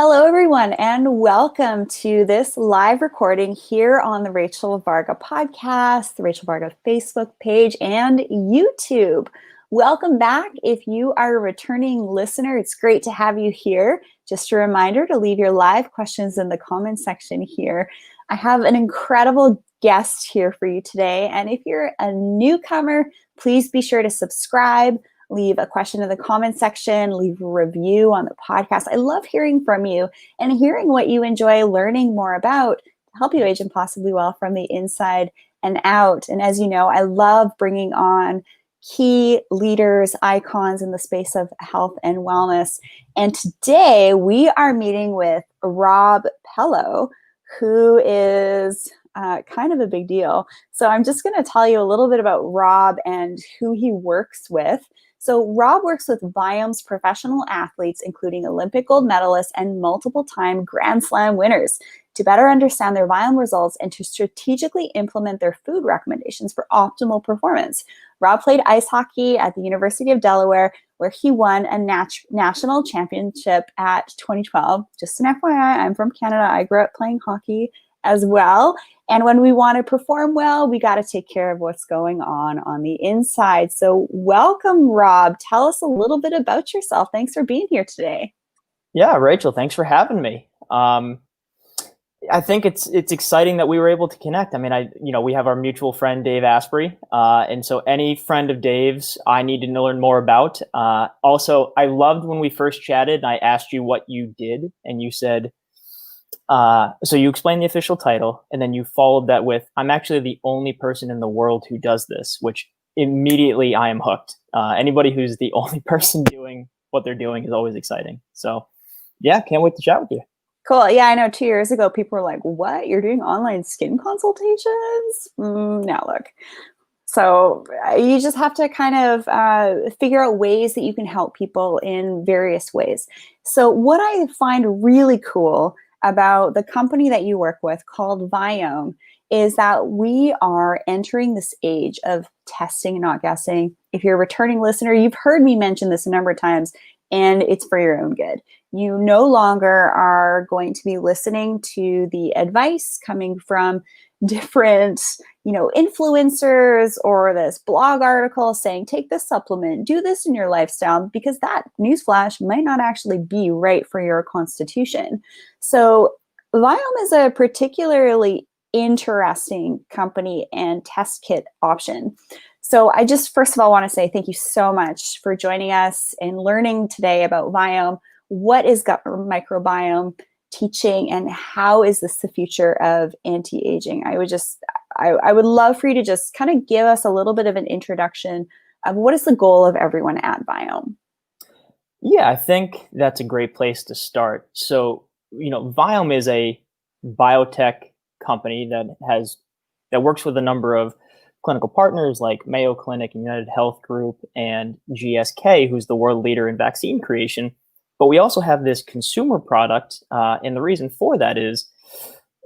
Hello, everyone, and welcome to this live recording here on the Rachel Varga podcast, the Rachel Varga Facebook page, and YouTube. Welcome back. If you are a returning listener, it's great to have you here. Just a reminder to leave your live questions in the comment section here. I have an incredible guest here for you today, and if you're a newcomer, please be sure to subscribe. Leave a question in the comment section, leave a review on the podcast. I love hearing from you and hearing what you enjoy learning more about to help you age impossibly well from the inside and out. And as you know, I love bringing on key leaders, icons in the space of health and wellness. And today we are meeting with Rob Pellow, who is kind of a big deal. So I'm just going to tell you a little bit about Rob and who he works with. So Rob works with Viome's professional athletes, including Olympic gold medalists and multiple-time Grand Slam winners, to better understand their Viome results and to strategically implement their food recommendations for optimal performance. Rob played ice hockey at the University of Delaware, where he won a national championship at 2012. Just an FYI, I'm from Canada. I grew up playing hockey as well. And when we want to perform well, we got to take care of what's going on the inside. So welcome, Rob. Tell us a little bit about yourself. Thanks for being here today. Yeah, Rachel, thanks for having me. I think it's exciting that we were able to connect. I mean, we have our mutual friend, Dave Asprey. And so any friend of Dave's, I need to learn more about. Also, I loved when we first chatted and I asked you what you did and you said, so you explained the official title and then you followed that with, I'm actually the only person in the world who does this, which immediately I am hooked. Anybody who's the only person doing what they're doing is always exciting. So yeah, can't wait to chat with you. Cool. Yeah, I know 2 years ago, people were like, what? You're doing online skin consultations? Now look. So you just have to kind of figure out ways that you can help people in various ways. So what I find really cool about the company that you work with called Viome is that we are entering this age of testing and not guessing. If you're a returning listener, you've heard me mention this a number of times, and it's for your own good. You no longer are going to be listening to the advice coming from different, influencers or this blog article saying, take this supplement, do this in your lifestyle, because that newsflash might not actually be right for your constitution. So Viome is a particularly interesting company and test kit option. So I just, first of all, want to say thank you so much for joining us and learning today about Viome. What is gut microbiome teaching and how is this the future of anti-aging? I would love for you to just kind of give us a little bit of an introduction of what is the goal of everyone at Viome? Yeah, I think that's a great place to start. So, Viome is a biotech company that works with a number of clinical partners like Mayo Clinic and United Health Group and GSK, who's the world leader in vaccine creation. But we also have this consumer product, and the reason for that is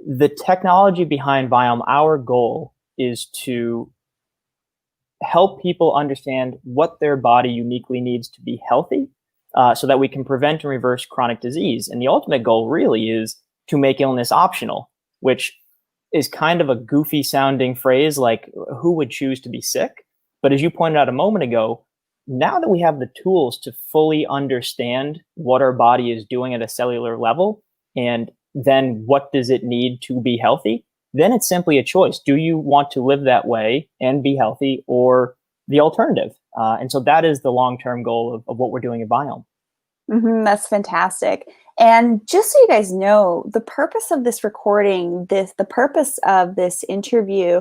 the technology behind Viome. Our goal is to help people understand what their body uniquely needs to be healthy, so that we can prevent and reverse chronic disease. And the ultimate goal really is to make illness optional, which is kind of a goofy sounding phrase, like who would choose to be sick? But as you pointed out a moment ago, now that we have the tools to fully understand what our body is doing at a cellular level, and then what does it need to be healthy, then it's simply a choice. Do you want to live that way and be healthy, or the alternative? And so that is the long-term goal of what we're doing at Viome. That's fantastic. And just so you guys know, the purpose of this recording, the purpose of this interview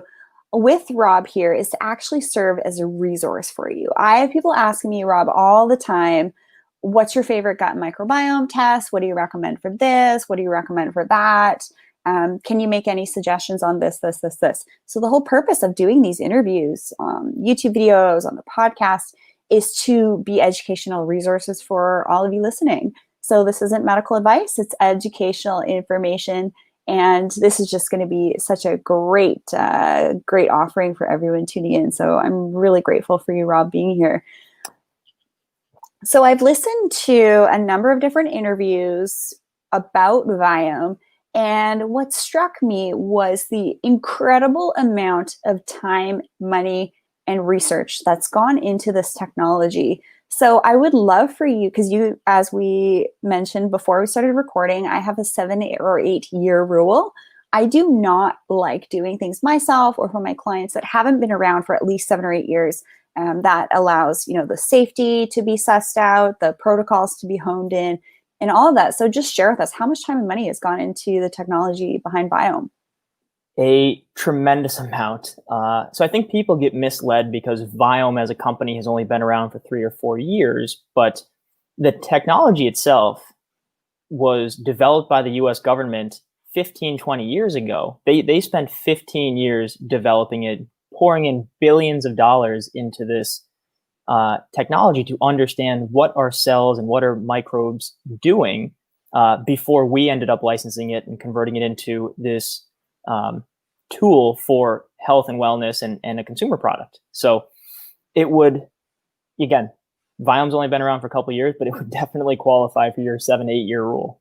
with Rob here is to actually serve as a resource for you. I have people asking me, Rob, all the time, what's your favorite gut microbiome test? What do you recommend for this? What do you recommend for that? Can you make any suggestions on this? So the whole purpose of doing these interviews, YouTube videos, on the podcast, is to be educational resources for all of you listening. So this isn't medical advice, it's educational information. And this is just going to be such a great offering for everyone tuning in. So I'm really grateful for you, Rob, being here. So I've listened to a number of different interviews about Viome. And what struck me was the incredible amount of time, money, and research that's gone into this technology. So I would love for you, because you, as we mentioned before we started recording, I have a 7 or 8 year rule. I do not like doing things myself or for my clients that haven't been around for at least 7 or 8 years. That allows, the safety to be sussed out, the protocols to be honed in, and all of that. So just share with us how much time and money has gone into the technology behind Viome. A tremendous amount. So I think people get misled because Viome as a company has only been around for 3 or 4 years, but the technology itself was developed by the US government 15, 20 years ago. They spent 15 years developing it, pouring in billions of dollars into this technology to understand what are cells and what are microbes doing before we ended up licensing it and converting it into this tool for health and wellness and a consumer product. So it would, again, Viome's only been around for a couple of years, but it would definitely qualify for your 7, 8 year rule.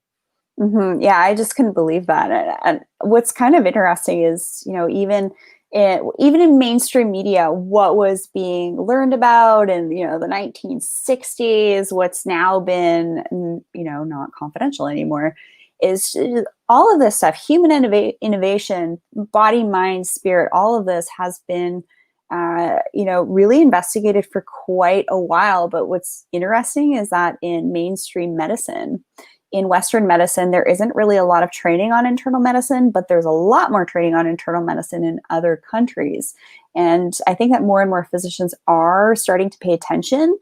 Mm-hmm. Yeah, I just couldn't believe that. And what's kind of interesting is, even in mainstream media, what was being learned about in, the 1960s, what's now been, not confidential anymore, is all of this stuff, human innovation, body, mind, spirit, all of this has been, really investigated for quite a while. But what's interesting is that in mainstream medicine, in Western medicine, there isn't really a lot of training on internal medicine, but there's a lot more training on internal medicine in other countries. And I think that more and more physicians are starting to pay attention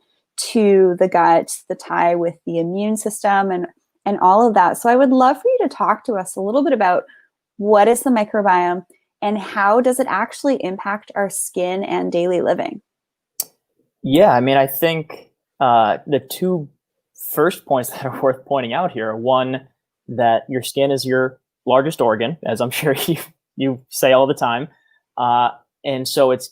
to the gut, the tie with the immune system, and all of that. So I would love for you to talk to us a little bit about what is the microbiome and how does it actually impact our skin and daily living? Yeah, I mean, I think the two first points that are worth pointing out here are, one, that your skin is your largest organ, as I'm sure you say all the time. And so it's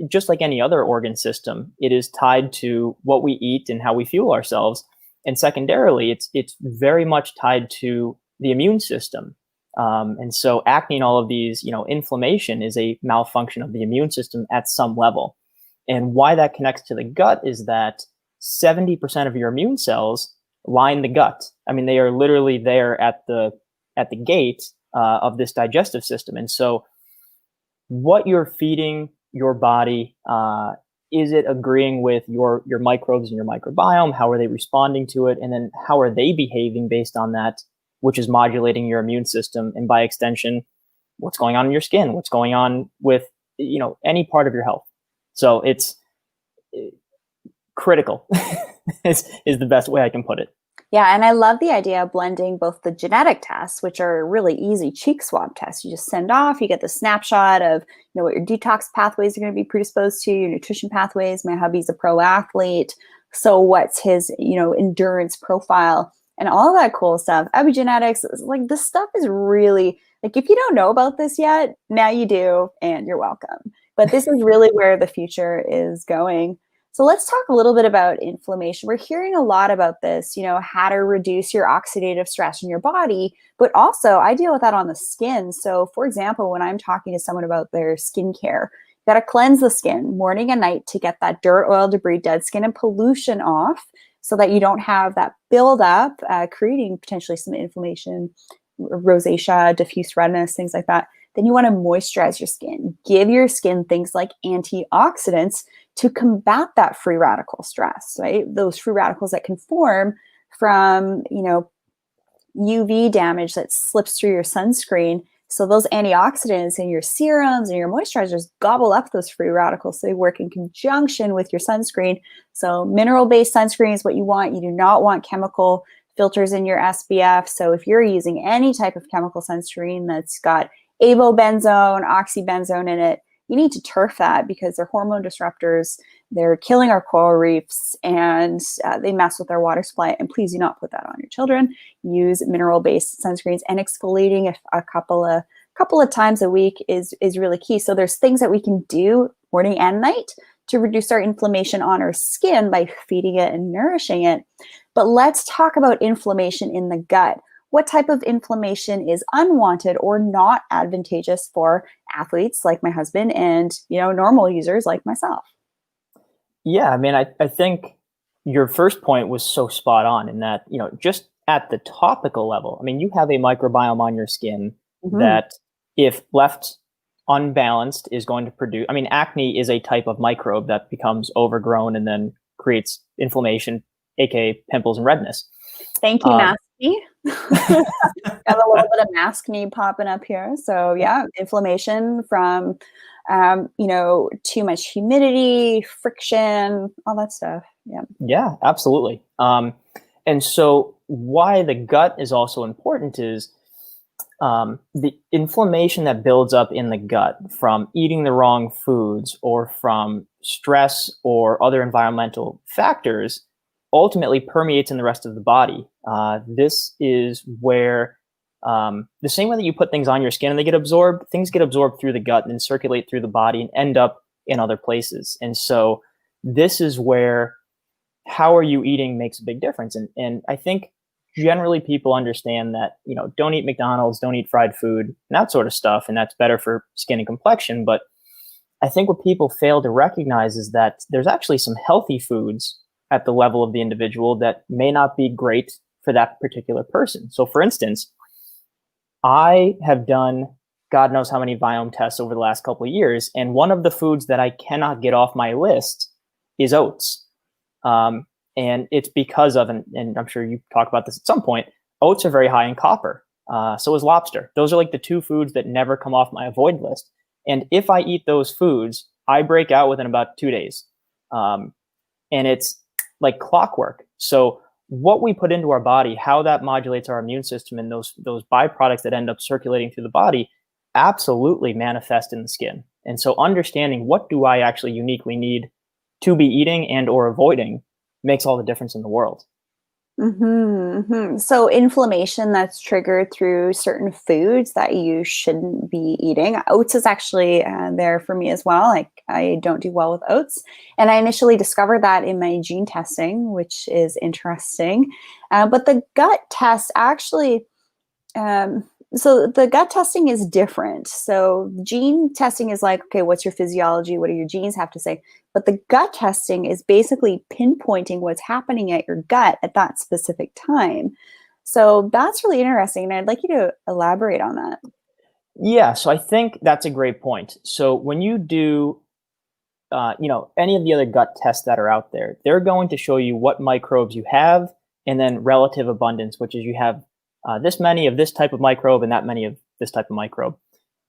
just like any other organ system, it is tied to what we eat and how we fuel ourselves. And secondarily, it's very much tied to the immune system. And so acne and all of these, inflammation is a malfunction of the immune system at some level. And why that connects to the gut is that 70% of your immune cells line the gut. I mean, they are literally there at the gate of this digestive system. And so what you're feeding your body, is it agreeing with your microbes and your microbiome? How are they responding to it? And then how are they behaving based on that, which is modulating your immune system? And by extension, what's going on in your skin? What's going on with, any part of your health? So it's critical is the best way I can put it. Yeah, and I love the idea of blending both the genetic tests, which are really easy cheek swab tests. You just send off, you get the snapshot of what your detox pathways are going to be predisposed to, your nutrition pathways. My hubby's a pro athlete, so what's his endurance profile and all that cool stuff. Epigenetics, like this stuff is really like, if you don't know about this yet, now you do, and you're welcome. But this is really where the future is going. So let's talk a little bit about inflammation. We're hearing a lot about this, how to reduce your oxidative stress in your body, but also I deal with that on the skin. So for example, when I'm talking to someone about their skincare, you got to cleanse the skin morning and night to get that dirt, oil, debris, dead skin, and pollution off so that you don't have that buildup, creating potentially some inflammation, rosacea, diffuse redness, things like that. Then you want to moisturize your skin. Give your skin things like antioxidants to combat that free radical stress, right? Those free radicals that can form from, UV damage that slips through your sunscreen. So those antioxidants in your serums and your moisturizers gobble up those free radicals. So they work in conjunction with your sunscreen. So mineral-based sunscreen is what you want. You do not want chemical filters in your SPF. So if you're using any type of chemical sunscreen that's got avobenzone, oxybenzone in it, you need to turf that because they're hormone disruptors. They're killing our coral reefs and they mess with our water supply. And please do not put that on your children. Use mineral-based sunscreens, and exfoliating a couple of times a week is really key. So there's things that we can do morning and night to reduce our inflammation on our skin by feeding it and nourishing it. But let's talk about inflammation in the gut. what type of inflammation is unwanted or not advantageous for athletes like my husband and, normal users like myself. Yeah, I mean, I think your first point was so spot on in that, just at the topical level, I mean, you have a microbiome on your skin Mhm. that, if left unbalanced, is going to produce. I mean, acne is a type of microbe that becomes overgrown and then creates inflammation, aka pimples and redness. Thank you, Um, Maskne. Got a little bit of maskne popping up here. So yeah, inflammation from too much humidity, friction, all that stuff. Yeah. yeah, absolutely. And so, why the gut is also important is the inflammation that builds up in the gut from eating the wrong foods or from stress or other environmental factors ultimately permeates in the rest of the body. This is where the same way that you put things on your skin and they get absorbed, things get absorbed through the gut and then circulate through the body and end up in other places. And so this is where how are you eating makes a big difference. And I think generally people understand that, don't eat McDonald's, don't eat fried food, and that sort of stuff. And that's better for skin and complexion. But I think what people fail to recognize is that there's actually some healthy foods at the level of the individual that may not be great for that particular person. So for instance, I have done God knows how many Viome tests over the last couple of years. And one of the foods that I cannot get off my list is oats. Um, and it's because of, and I'm sure you talk about this at some point, oats are very high in copper. So is lobster. Those are like the two foods that never come off my avoid list. And if I eat those foods, I break out within about 2 days. And it's like clockwork. So what we put into our body, how that modulates our immune system, and those byproducts that end up circulating through the body absolutely manifest in the skin. And so understanding what do I actually uniquely need to be eating and or avoiding makes all the difference in the world. So inflammation that's triggered through certain foods that you shouldn't be eating. Oats is actually there for me as well. Like I don't do well with oats, and I initially discovered that in my gene testing, which is interesting. But the gut test actually um, so the gut testing is different. So gene testing is like, okay, what's your physiology? What do your genes have to say? But the gut testing is basically pinpointing what's happening at your gut at that specific time. So that's really interesting. And I'd like you to elaborate on that. Yeah, so I think that's a great point. So when you do, any of the other gut tests that are out there, they're going to show you what microbes you have, and then relative abundance, which is you have this many of this type of microbe and that many of this type of microbe.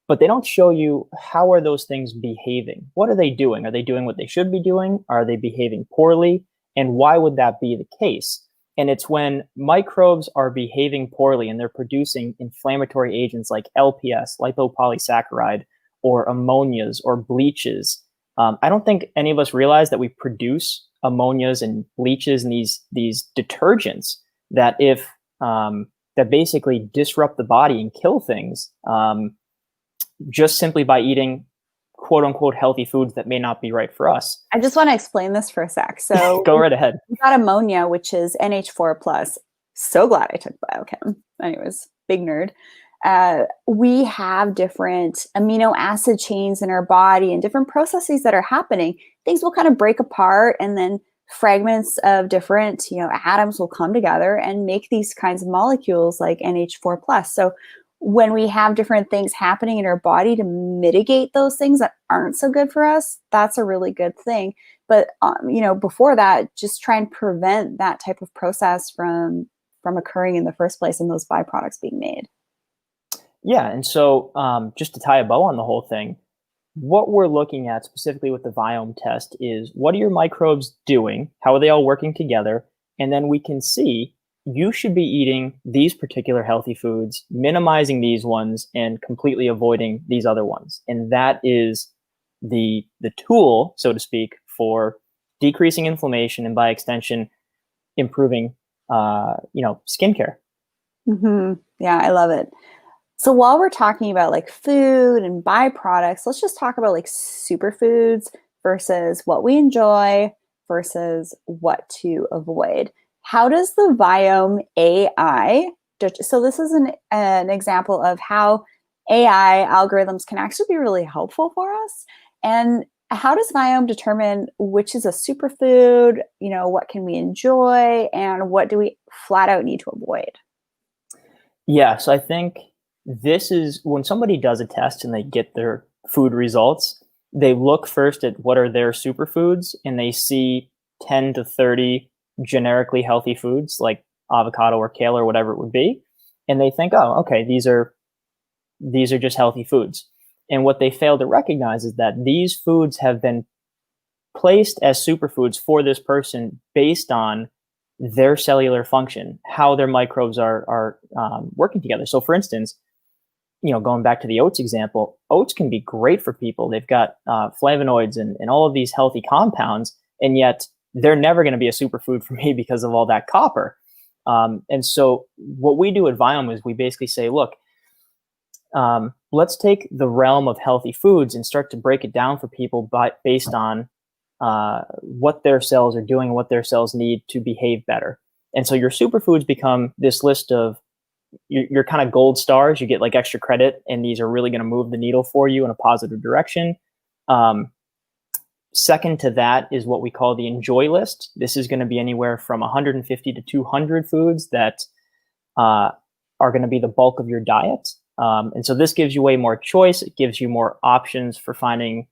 But they don't show you how are those things behaving. What are they doing? Are they doing what they should be doing? Are they behaving poorly? And why would that be the case? And it's when microbes are behaving poorly and they're producing inflammatory agents like LPS, lipopolysaccharide, or ammonias or bleaches. I don't think any of us realize that we produce ammonias and bleaches and these detergents that if that basically disrupt the body and kill things. Just simply by eating quote unquote healthy foods that may not be right for us. I just want to explain this for a sec. So Go right ahead. we got ammonia, which is NH4 plus. So glad I took biochem. Anyways, big nerd. We have different amino acid chains in our body and different processes that are happening. Things will kind of break apart, and then fragments of different, atoms will come together and make these kinds of molecules like NH4 plus. So when we have different things happening in our body to mitigate those things that aren't so good for us, that's a really good thing. But before that, just try and prevent that type of process from occurring in the first place and those byproducts being made. Yeah, and so just to tie a bow on the whole thing, what we're looking at specifically with the Viome test is what are your microbes doing? How are they all working together? And then we can see you should be eating these particular healthy foods, minimizing these ones, and completely avoiding these other ones. And that is the tool, so to speak, for decreasing inflammation and by extension, improving, skincare. Yeah, I love it. So while we're talking about like food and byproducts, let's just talk about like superfoods versus what we enjoy versus what to avoid. How does the Viome AI So this is an example of how AI algorithms can actually be really helpful for us. And how does Viome determine which is a superfood? What can we enjoy, and what do we flat out need to avoid? Yeah, so I think this is when somebody does a test and they get their food results, they look first at what are their superfoods and they see 10 to 30 generically healthy foods like avocado or kale or whatever it would be. And they think, oh, okay, these are just healthy foods. And what they fail to recognize is that these foods have been placed as superfoods for this person based on their cellular function, how their microbes are working together. So, for instance, going back to the oats example, oats can be great for people. They've got flavonoids and all of these healthy compounds, and yet they're never going to be a superfood for me because of all that copper. And so, what we do at Viome is we basically say, look, let's take the realm of healthy foods and start to break it down for people based on what their cells are doing and what their cells need to behave better. And so your superfoods become this list of your kind of gold stars. You get like extra credit, and these are really going to move the needle for you in a positive direction. Second to that is what we call the enjoy list. This is going to be anywhere from 150 to 200 foods that are going to be the bulk of your diet. And so this gives you way more choice. It gives you more options for finding,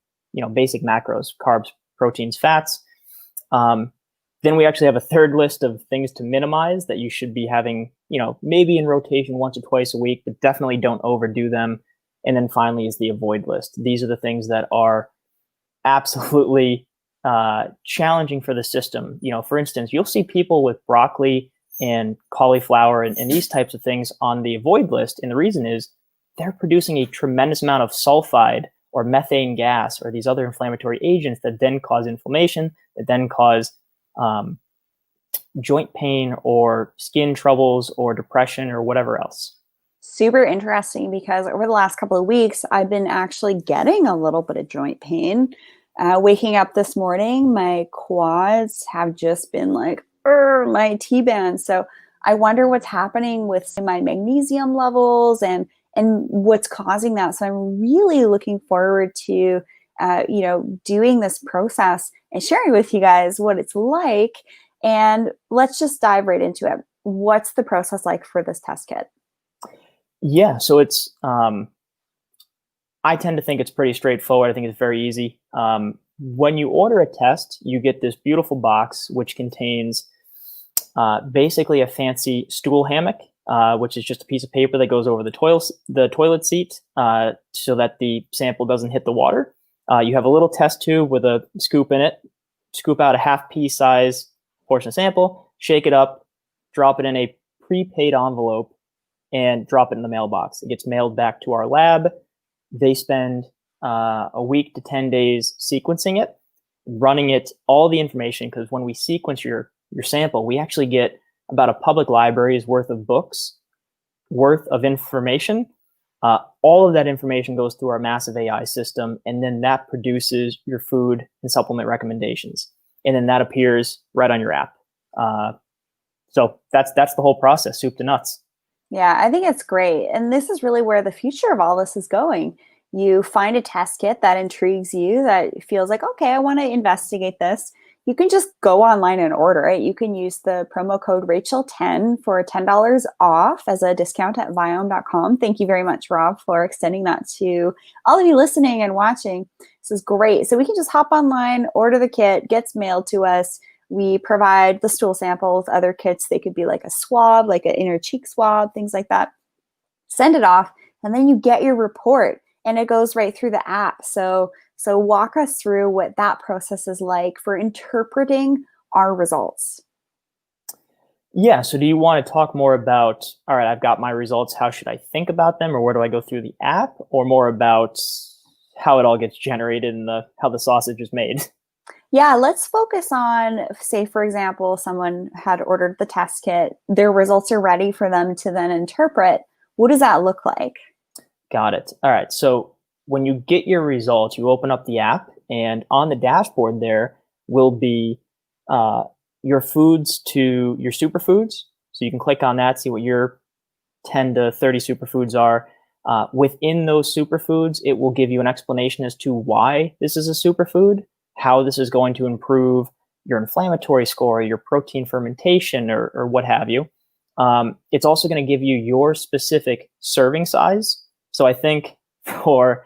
basic macros, carbs, proteins, fats. Then we actually have a third list of things to minimize that you should be having, maybe in rotation once or twice a week, but definitely don't overdo them. And then finally is the avoid list. These are the things that are absolutely challenging for the system. For instance, you'll see people with broccoli and cauliflower and these types of things on the avoid list. And the reason is they're producing a tremendous amount of sulfide or methane gas or these other inflammatory agents that then cause inflammation, that then cause joint pain or skin troubles or depression or whatever else. Super interesting, because over the last couple of weeks, I've been actually getting a little bit of joint pain. Waking up this morning, my quads have just been like, my T-band. So I wonder what's happening with my magnesium levels and what's causing that. So I'm really looking forward to, doing this process and sharing with you guys what it's like. And let's just dive right into it. What's the process like for this test kit? Yeah, so it's I tend to think it's pretty straightforward. I think it's very easy. When you order a test, you get this beautiful box which contains basically a fancy stool hammock, which is just a piece of paper that goes over the toilet seat so that the sample doesn't hit the water. You have a little test tube with a scoop in it. Scoop out a half pea size portion of sample, shake it up, drop it in a prepaid envelope, and drop it in the mailbox. It gets mailed back to our lab. They spend a week to 10 days sequencing it, running it, all the information, because when we sequence your sample, we actually get about a public library's worth of books, worth of information. All of that information goes through our massive AI system, and then that produces your food and supplement recommendations. And then that appears right on your app. So that's the whole process, soup to nuts. Yeah, I think it's great. And this is really where the future of all this is going. You find a test kit that intrigues you, that feels like, okay, I want to investigate this. You can just go online and order it. You can use the promo code Rachel10 for $10 off as a discount at Viome.com. Thank you very much, Rob, for extending that to all of you listening and watching. This is great. So we can just hop online, order the kit, gets mailed to us. We provide the stool samples, other kits. They could be like a swab, like an inner cheek swab, things like that. Send it off, and then you get your report, and it goes right through the app. So walk us through what that process is like for interpreting our results. Yeah. So do you want to talk more about, all right, I've got my results. How should I think about them? Or where do I go through the app? Or more about how it all gets generated and how the sausage is made? Yeah, let's focus on, say, for example, someone had ordered the test kit. Their results are ready for them to then interpret. What does that look like? Got it. All right. So when you get your results, you open up the app, and on the dashboard there will be your foods to your superfoods. So you can click on that, see what your 10 to 30 superfoods are. Within those superfoods, it will give you an explanation as to why this is a superfood, how this is going to improve your inflammatory score, your protein fermentation, or what have you. It's also going to give you your specific serving size. So I think for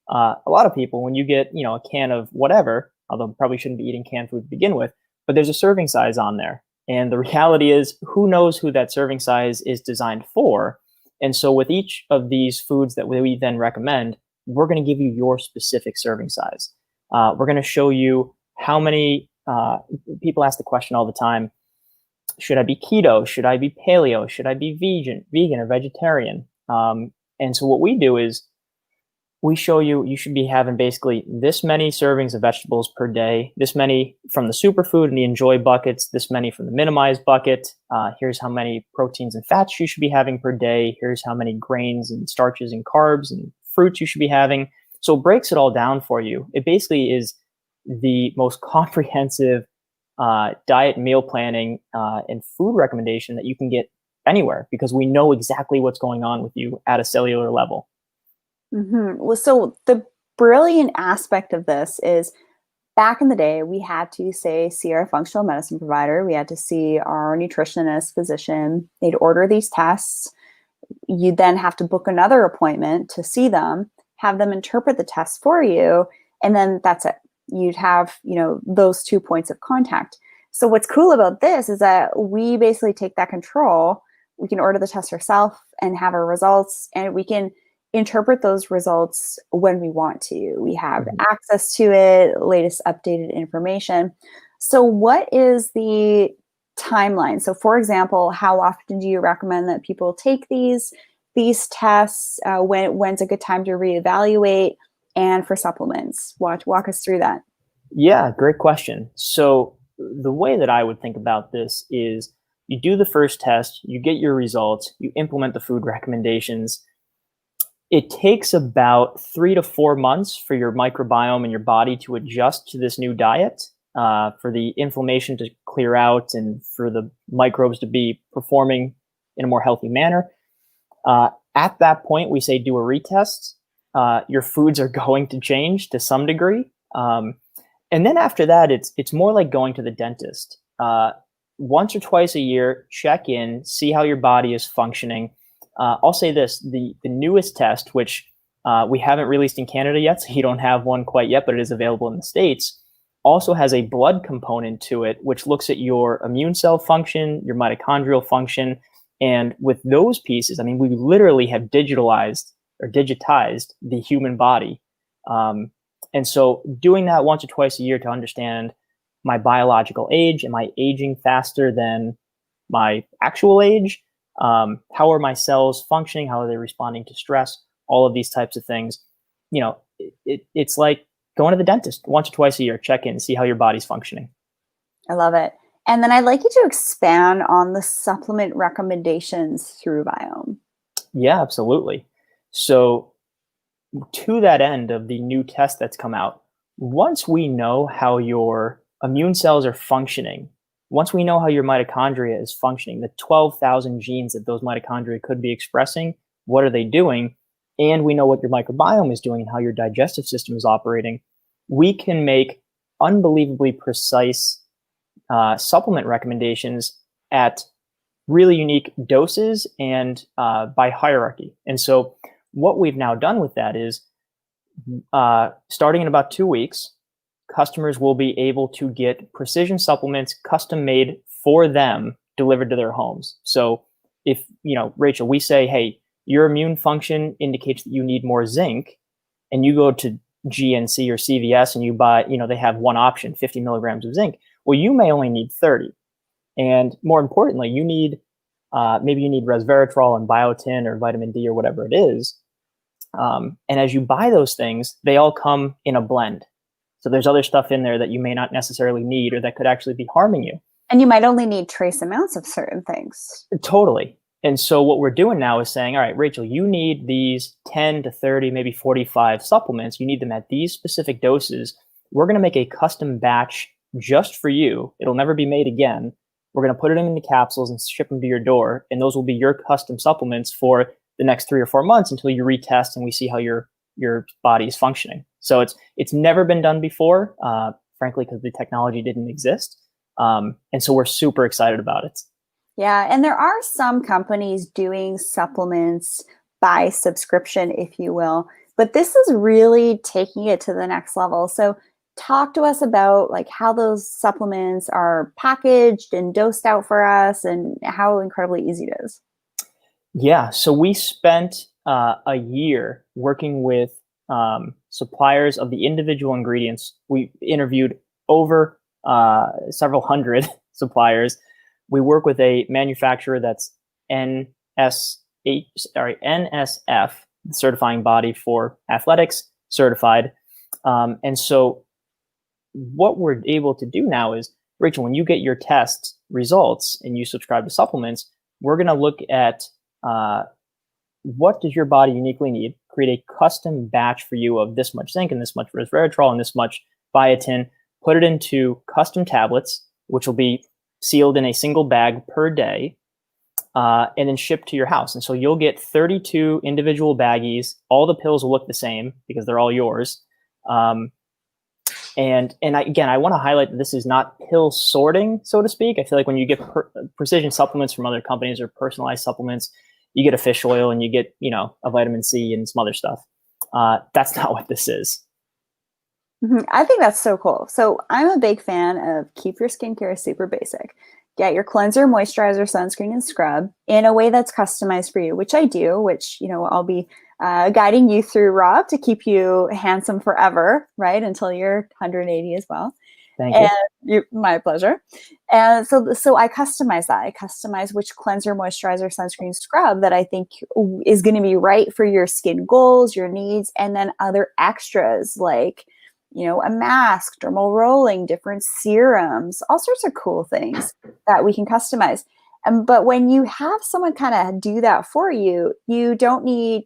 a lot of people, when you get a can of whatever, although probably shouldn't be eating canned food to begin with, but there's a serving size on there. And the reality is, who knows who that serving size is designed for? And so with each of these foods that we then recommend, we're going to give you your specific serving size. We're going to show you how many, people ask the question all the time, should I be keto? Should I be paleo? Should I be vegan or vegetarian? And so what we do is we show you should be having basically this many servings of vegetables per day, this many from the superfood and the enjoy buckets, this many from the minimize bucket. Here's how many proteins and fats you should be having per day. Here's how many grains and starches and carbs and fruits you should be having. So it breaks it all down for you. It basically is the most comprehensive diet, meal planning, and food recommendation that you can get anywhere, because we know exactly what's going on with you at a cellular level. Mm-hmm. Well, so the brilliant aspect of this is, back in the day, we had to see our functional medicine provider. We had to see our nutritionist, physician. They'd order these tests. You'd then have to book another appointment to see them, have them interpret the test for you, and then that's it. You'd have, those 2 points of contact. So what's cool about this is that we basically take that control. We can order the test ourselves and have our results, and we can interpret those results when we want to. We have access to it, latest updated information. So what is the timeline? So for example, how often do you recommend that people take these tests? When's a good time to reevaluate? And for supplements, walk us through that. Yeah, great question. So the way that I would think about this is, you do the first test, you get your results, you implement the food recommendations. It takes about 3 to 4 months for your microbiome and your body to adjust to this new diet, for the inflammation to clear out and for the microbes to be performing in a more healthy manner. At that point, we say do a retest. Your foods are going to change to some degree. And then after that, it's more like going to the dentist. Once or twice a year, check in, see how your body is functioning. I'll say this, the newest test, which we haven't released in Canada yet, so you don't have one quite yet, but it is available in the States, also has a blood component to it, which looks at your immune cell function, your mitochondrial function. And with those pieces, we literally have digitized the human body. And so doing that once or twice a year to understand my biological age, am I aging faster than my actual age? How are my cells functioning? How are they responding to stress? All of these types of things. It's like going to the dentist once or twice a year, check in, see how your body's functioning. I love it. And then I'd like you to expand on the supplement recommendations through Viome. Yeah, absolutely. So to that end of the new test that's come out, once we know how your immune cells are functioning, once we know how your mitochondria is functioning, the 12,000 genes that those mitochondria could be expressing, what are they doing? And we know what your microbiome is doing and how your digestive system is operating, we can make unbelievably precise supplement recommendations at really unique doses and by hierarchy. And so what we've now done with that is, starting in about 2 weeks, customers will be able to get precision supplements custom made for them delivered to their homes. So if, Rachel, we say, hey, your immune function indicates that you need more zinc, and you go to GNC or CVS and you buy, they have one option, 50 milligrams of zinc. Well, you may only need 30. And more importantly, you need, maybe you need resveratrol and biotin or vitamin D or whatever it is. And as you buy those things, they all come in a blend. So there's other stuff in there that you may not necessarily need or that could actually be harming you. And you might only need trace amounts of certain things. Totally. And so what we're doing now is saying, all right, Rachel, you need these 10 to 30, maybe 45 supplements. You need them at these specific doses. We're going to make a custom batch just for you. It'll never be made again. We're going to put it into capsules and ship them to your door. And those will be your custom supplements for the next 3 or 4 months until you retest and we see how your body is functioning. So it's never been done before, frankly, because the technology didn't exist. And so we're super excited about it. Yeah, and there are some companies doing supplements by subscription, if you will, but this is really taking it to the next level. So talk to us about like how those supplements are packaged and dosed out for us and how incredibly easy it is. Yeah, so we spent a year working with suppliers of the individual ingredients. We interviewed over several hundred suppliers. We work with a manufacturer that's NSF, the certifying body for athletics, certified. And so what we're able to do now is, Rachel, when you get your test results and you subscribe to supplements, we're going to look at what does your body uniquely need, create a custom batch for you of this much zinc and this much resveratrol and this much biotin, put it into custom tablets, which will be sealed in a single bag per day, and then shipped to your house. And so you'll get 32 individual baggies. All the pills will look the same because they're all yours. Again, I want to highlight that this is not pill sorting, so to speak. I feel like when you get precision supplements from other companies or personalized supplements, you get a fish oil and you get, a vitamin C and some other stuff. That's not what this is. I think that's so cool. So I'm a big fan of keep your skincare super basic. Get your cleanser, moisturizer, sunscreen, and scrub in a way that's customized for you, which I do, which, I'll be guiding you through, Rob, to keep you handsome forever, right? Until you're 180 as well. Thank you. My pleasure. And so I customize that. I customize which cleanser, moisturizer, sunscreen, scrub that I think is going to be right for your skin goals, your needs, and then other extras like, a mask, dermal rolling, different serums, all sorts of cool things that we can customize. But when you have someone kind of do that for you, you don't need,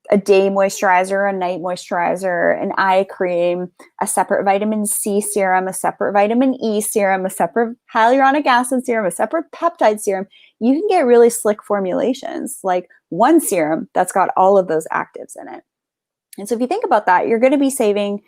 a day moisturizer, a night moisturizer, an eye cream, a separate vitamin C serum, a separate vitamin E serum, a separate hyaluronic acid serum, a separate peptide serum. You can get really slick formulations, like one serum that's got all of those actives in it. And so if you think about that, you're going to be saving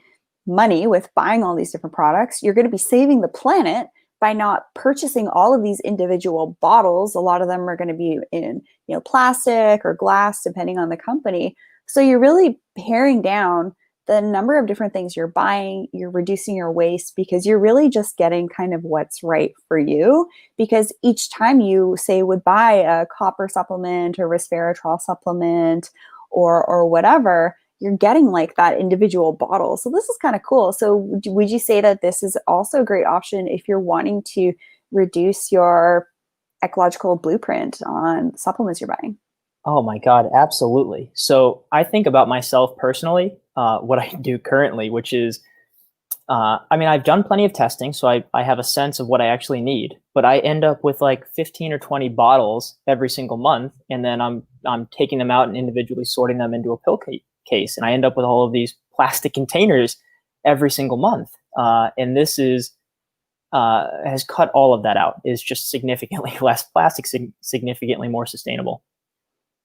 money with buying all these different products. You're going to be saving the planet by not purchasing all of these individual bottles. A lot of them are going to be in, plastic or glass, depending on the company. So you're really paring down the number of different things you're buying. You're reducing your waste because you're really just getting kind of what's right for you. Because each time you would buy a copper supplement or resveratrol supplement or whatever, you're getting like that individual bottle. So this is kind of cool. So would you say that this is also a great option if you're wanting to reduce your ecological blueprint on supplements you're buying? Oh my God, absolutely. So I think about myself personally, what I do currently, which is, I've done plenty of testing, so I have a sense of what I actually need, but I end up with like 15 or 20 bottles every single month. And then I'm taking them out and individually sorting them into a pill case. And I end up with all of these plastic containers every single month. And this has cut all of that out. Is just significantly less plastic, significantly more sustainable.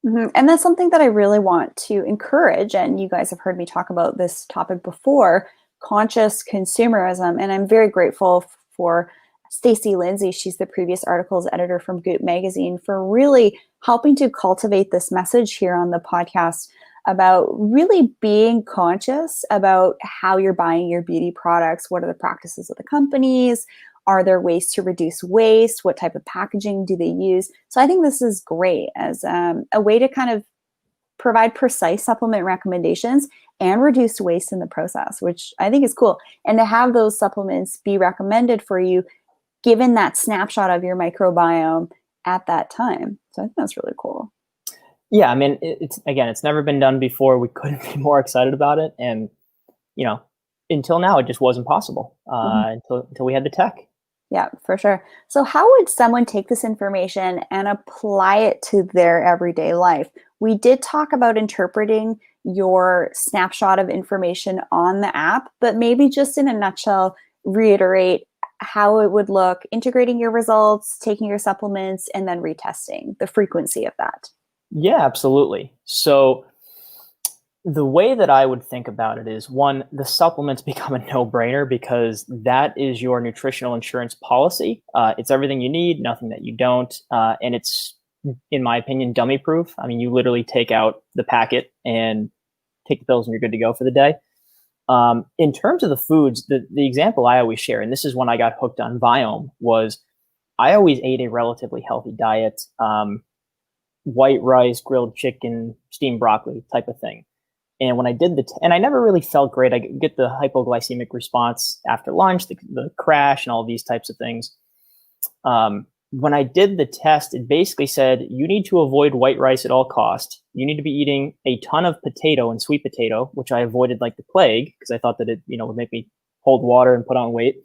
Mm-hmm. And that's something that I really want to encourage. And you guys have heard me talk about this topic before, conscious consumerism. And I'm very grateful for Stacey Lindsay. She's the previous articles editor from Goop magazine, for really helping to cultivate this message here on the podcast about really being conscious about how you're buying your beauty products. What are the practices of the companies? Are there ways to reduce waste? What type of packaging do they use? So I think this is great as a way to kind of provide precise supplement recommendations and reduce waste in the process, which I think is cool. And to have those supplements be recommended for you, given that snapshot of your microbiome at that time. So I think that's really cool. Yeah, it's never been done before. We couldn't be more excited about it. And, until now, it just wasn't possible until we had the tech. Yeah, for sure. So how would someone take this information and apply it to their everyday life? We did talk about interpreting your snapshot of information on the app, but maybe just in a nutshell, reiterate how it would look integrating your results, taking your supplements, and then retesting, the frequency of that. Yeah, absolutely. So the way that I would think about it is, one, the supplements become a no-brainer because that is your nutritional insurance policy. It's everything you need, nothing that you don't, and it's, in my opinion, dummy proof. I mean, you literally take out the packet and take the pills and you're good to go for the day. In terms of the foods, the example I always share, and this is when I got hooked on Viome, was I always ate a relatively healthy diet, white rice, grilled chicken, steamed broccoli type of thing. And when I did and I never really felt great. I get the hypoglycemic response after lunch, the crash, and all these types of things. When I did the test, it basically said you need to avoid white rice at all cost. You need to be eating a ton of potato and sweet potato, which I avoided like the plague because I thought that it, would make me hold water and put on weight.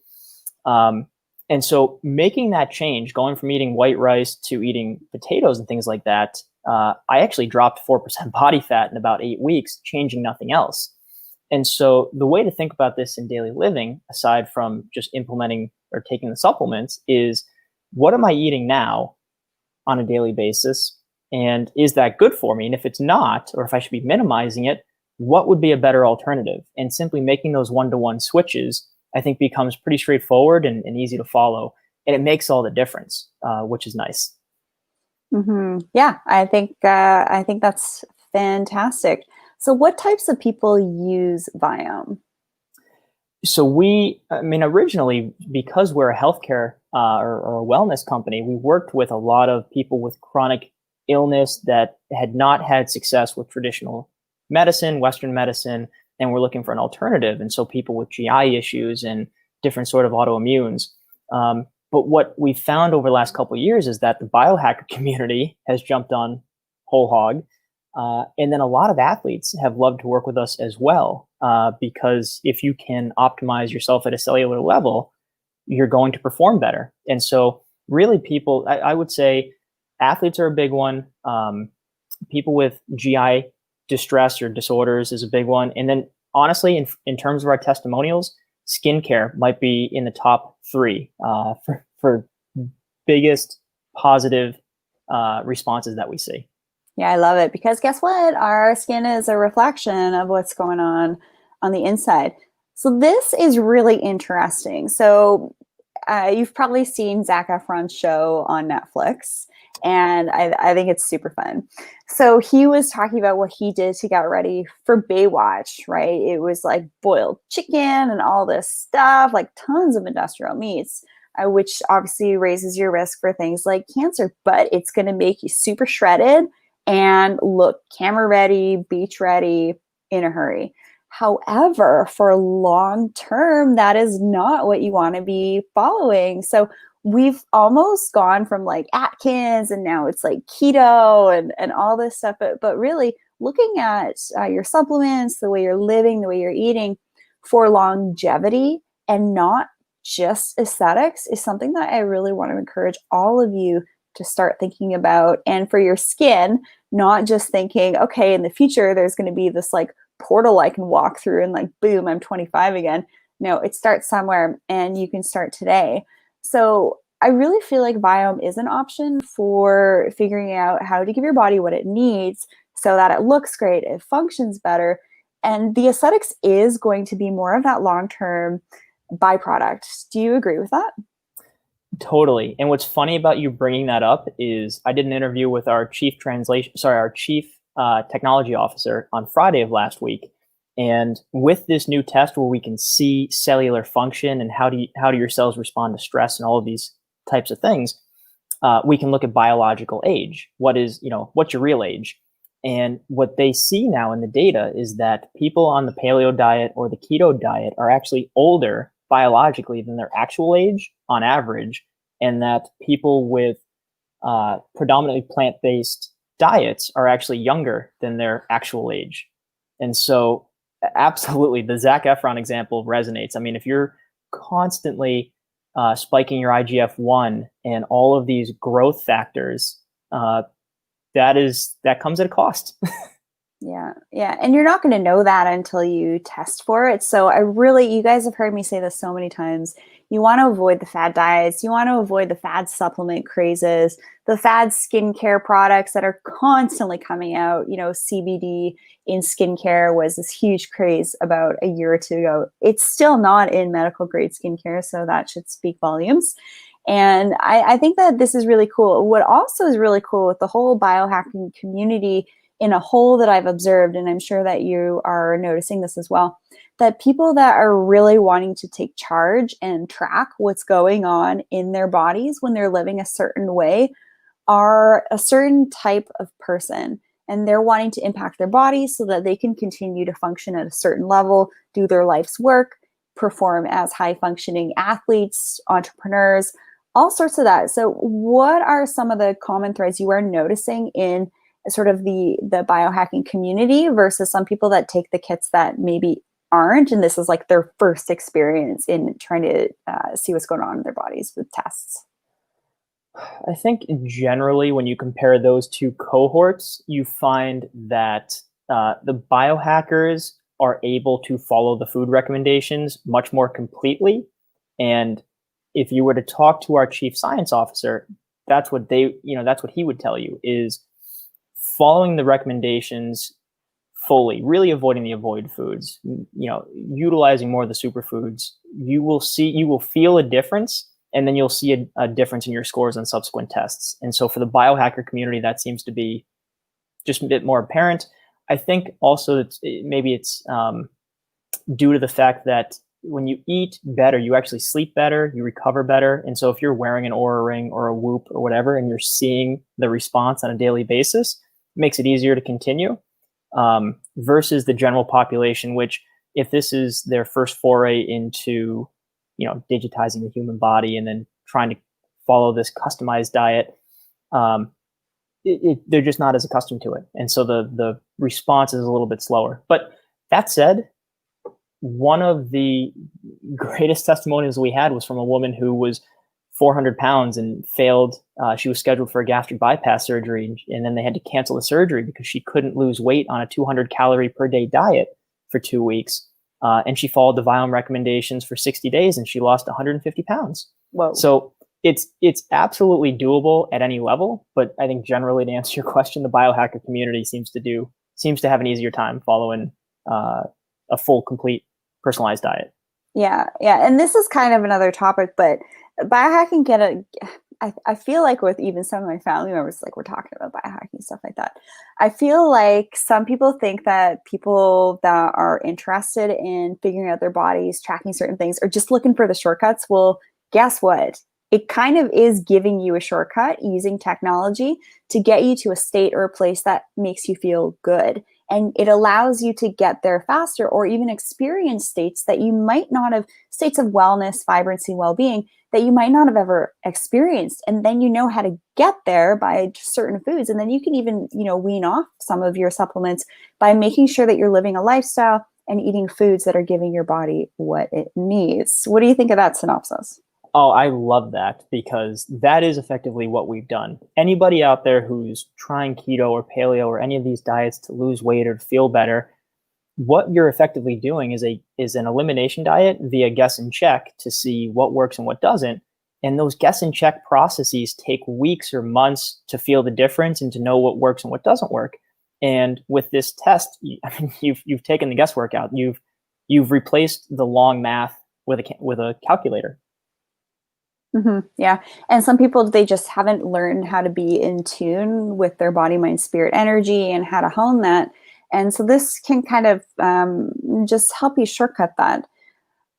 And so making that change, going from eating white rice to eating potatoes and things like that, I actually dropped 4% body fat in about 8 weeks, changing nothing else. And so the way to think about this in daily living, aside from just implementing or taking the supplements, is what am I eating now on a daily basis? And is that good for me? And if it's not, or if I should be minimizing it, what would be a better alternative? And simply making those one-to-one switches, I think, becomes pretty straightforward and easy to follow. And it makes all the difference, which is nice. Mm-hmm. Yeah, I think that's fantastic. So what types of people use Viome? So originally, because we're a healthcare or a wellness company, we worked with a lot of people with chronic illness that had not had success with traditional medicine, Western medicine, and we're looking for an alternative. And so people with GI issues and different sort of autoimmunes. But what we found over the last couple of years is that the biohacker community has jumped on whole hog. And then a lot of athletes have loved to work with us as well, because if you can optimize yourself at a cellular level, you're going to perform better. And so really people, I would say athletes are a big one. People with GI distress or disorders is a big one. And then honestly, in terms of our testimonials, skincare might be in the top 3 for biggest positive responses that we see. Yeah, I love it because guess what? Our skin is a reflection of what's going on the inside. So this is really interesting. So you've probably seen Zac Efron's show on Netflix, and I think it's super fun. So he was talking about what he did to get ready for Baywatch, right? It was like boiled chicken and all this stuff, like tons of industrial meats, which obviously raises your risk for things like cancer, but it's going to make you super shredded and look camera ready, beach ready in a hurry. However, for long term, that is not what you want to be following. So we've almost gone from like Atkins and now it's like keto and all this stuff. But really looking at your supplements, the way you're living, the way you're eating for longevity and not just aesthetics is something that I really want to encourage all of you to start thinking about. And for your skin, not just thinking, okay, in the future, there's going to be this like portal I can walk through and like, boom, I'm 25 again. No, it starts somewhere and you can start today. So I really feel like Viome is an option for figuring out how to give your body what it needs so that it looks great, it functions better. And the aesthetics is going to be more of that long-term byproduct. Do you agree with that? Totally. And what's funny about you bringing that up is I did an interview with our chief technology officer on Friday of last week. And with this new test where we can see cellular function and how do your cells respond to stress and all of these types of things, we can look at biological age. What's your real age? And what they see now in the data is that people on the paleo diet or the keto diet are actually older biologically than their actual age on average, and that people with predominantly plant-based diets are actually younger than their actual age. And so absolutely, the Zac Efron example resonates. I mean, if you're constantly spiking your IGF-1 and all of these growth factors, that comes at a cost. Yeah. Yeah. And you're not going to know that until you test for it. So you guys have heard me say this so many times. You want to avoid the fad diets. You want to avoid the fad supplement crazes, the fad skincare products that are constantly coming out. CBD in skincare was this huge craze about a year or two ago. It's still not in medical grade skincare. So that should speak volumes. And I think that this is really cool. What also is really cool with the whole biohacking community in a whole that I've observed, and I'm sure that you are noticing this as well, that people that are really wanting to take charge and track what's going on in their bodies when they're living a certain way are a certain type of person. And they're wanting to impact their bodies so that they can continue to function at a certain level, do their life's work, perform as high functioning athletes, entrepreneurs, all sorts of that. So, what are some of the common threads you are noticing in sort of the biohacking community versus some people that take the kits that maybe aren't, and this is like their first experience in trying to see what's going on in their bodies with tests? I think generally, when you compare those two cohorts, you find that the biohackers are able to follow the food recommendations much more completely. And if you were to talk to our chief science officer, that's what that's what he would tell you is following the recommendations fully, really avoiding the avoid foods, utilizing more of the superfoods, you will feel a difference, and then you'll see a difference in your scores on subsequent tests. And so for the biohacker community, that seems to be just a bit more apparent. I think also it's due to the fact that when you eat better, you actually sleep better, you recover better. And so if you're wearing an Oura ring or a Whoop or whatever, and you're seeing the response on a daily basis, it makes it easier to continue. Versus the general population, which if this is their first foray into, digitizing the human body and then trying to follow this customized diet, they're just not as accustomed to it. And so the response is a little bit slower. But that said, one of the greatest testimonials we had was from a woman who was 400 pounds and failed. She was scheduled for a gastric bypass surgery, and then they had to cancel the surgery because she couldn't lose weight on a 200 calorie per day diet for 2 weeks. And she followed the Viome recommendations for 60 days, and she lost 150 pounds. Whoa. So it's absolutely doable at any level. But I think generally, to answer your question, the biohacker community seems to have an easier time following a full, complete, personalized diet. Yeah, yeah. And this is kind of another topic, but biohacking I feel like with even some of my family members, like we're talking about biohacking, stuff like that. I feel like some people think that people that are interested in figuring out their bodies, tracking certain things, or just looking for the shortcuts. Well, guess what? It kind of is giving you a shortcut using technology to get you to a state or a place that makes you feel good. And it allows you to get there faster or even experience states that you might not have, states of wellness, vibrancy, well-being that you might not have ever experienced. And then you know how to get there by certain foods. And then you can even, wean off some of your supplements by making sure that you're living a lifestyle and eating foods that are giving your body what it needs. What do you think of that synopsis? Oh, I love that, because that is effectively what we've done. Anybody out there who's trying keto or paleo or any of these diets to lose weight or to feel better, what you're effectively doing is an elimination diet via guess and check to see what works and what doesn't. And those guess and check processes take weeks or months to feel the difference and to know what works and what doesn't work. And with this test, you've taken the guesswork out. You've replaced the long math with a calculator. Mm-hmm. Yeah. And some people, they just haven't learned how to be in tune with their body, mind, spirit, energy, and how to hone that. And so this can kind of just help you shortcut that.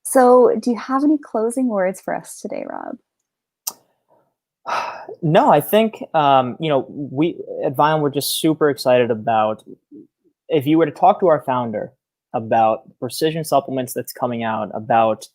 So do you have any closing words for us today, Rob? No, I think, we at Viome, we're just super excited about, if you were to talk to our founder about precision supplements that's coming out, about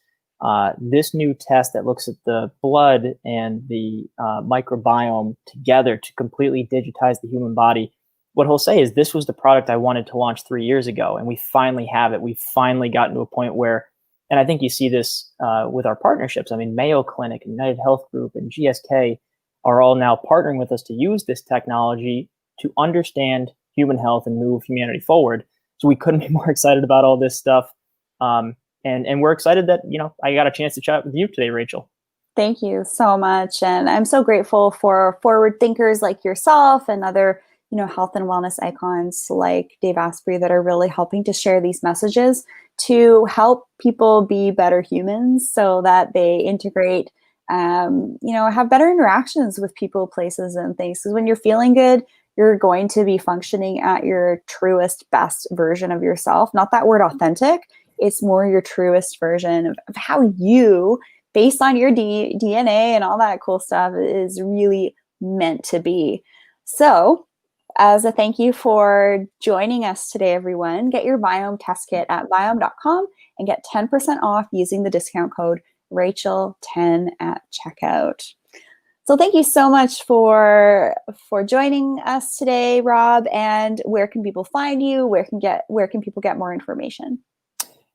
this new test that looks at the blood and the microbiome together to completely digitize the human body, what he'll say is, this was the product I wanted to launch 3 years ago, and we finally have it. We've finally gotten to a point where, and I think you see this with our partnerships. I mean, Mayo Clinic and United Health Group and GSK are all now partnering with us to use this technology to understand human health and move humanity forward. So we couldn't be more excited about all this stuff. And we're excited that, I got a chance to chat with you today, Rachel. Thank you so much. And I'm so grateful for forward thinkers like yourself and other, health and wellness icons like Dave Asprey that are really helping to share these messages to help people be better humans so that they integrate, have better interactions with people, places, and things. Because when you're feeling good, you're going to be functioning at your truest, best version of yourself. Not that word authentic. It's more your truest version of how you, based on your DNA and all that cool stuff, is really meant to be. So, as a thank you for joining us today, everyone, get your Viome test kit at viome.com and get 10% off using the discount code Rachel10 at checkout. So thank you so much for joining us today, Rob. And where can people find you? Where can people get more information?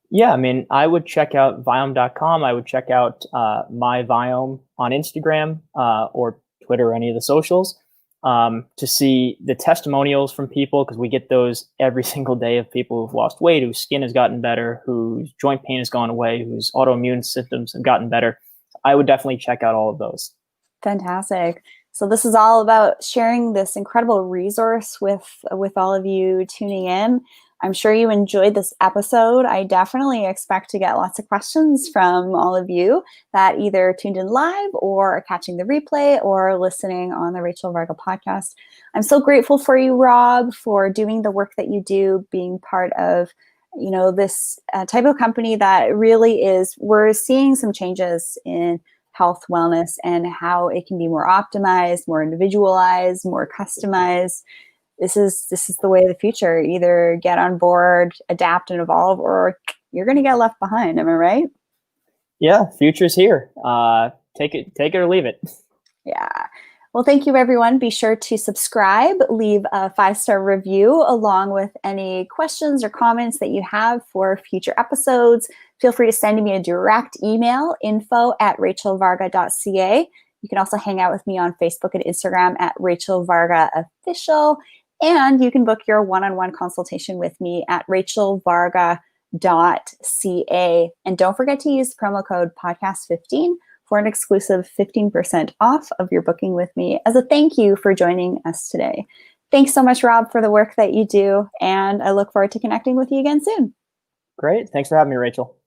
Yeah, I mean, I would check out Viome.com. I would check out my Viome on Instagram or Twitter or any of the socials to see the testimonials from people, because we get those every single day of people who've lost weight, whose skin has gotten better, whose joint pain has gone away, whose autoimmune symptoms have gotten better. I would definitely check out all of those. Fantastic. So this is all about sharing this incredible resource with all of you tuning in. I'm sure you enjoyed this episode. I definitely expect to get lots of questions from all of you that either tuned in live or are catching the replay or listening on the Rachel Varga podcast. I'm so grateful for you, Rob, for doing the work that you do, being part of this type of company that really is, we're seeing some changes in health, wellness, and how it can be more optimized, more individualized, more customized. This is the way of the future. Either get on board, adapt and evolve, or you're going to get left behind. Am I right? Yeah, future's here. Take it or leave it. Yeah. Well, thank you, everyone. Be sure to subscribe, leave a 5-star review along with any questions or comments that you have for future episodes. Feel free to send me a direct email, info@rachelvarga.ca. You can also hang out with me on Facebook and Instagram at Rachel Varga Official. And you can book your one-on-one consultation with me at rachelvarga.ca. And don't forget to use promo code podcast15 for an exclusive 15% off of your booking with me as a thank you for joining us today. Thanks so much, Rob, for the work that you do. And I look forward to connecting with you again soon. Great. Thanks for having me, Rachel.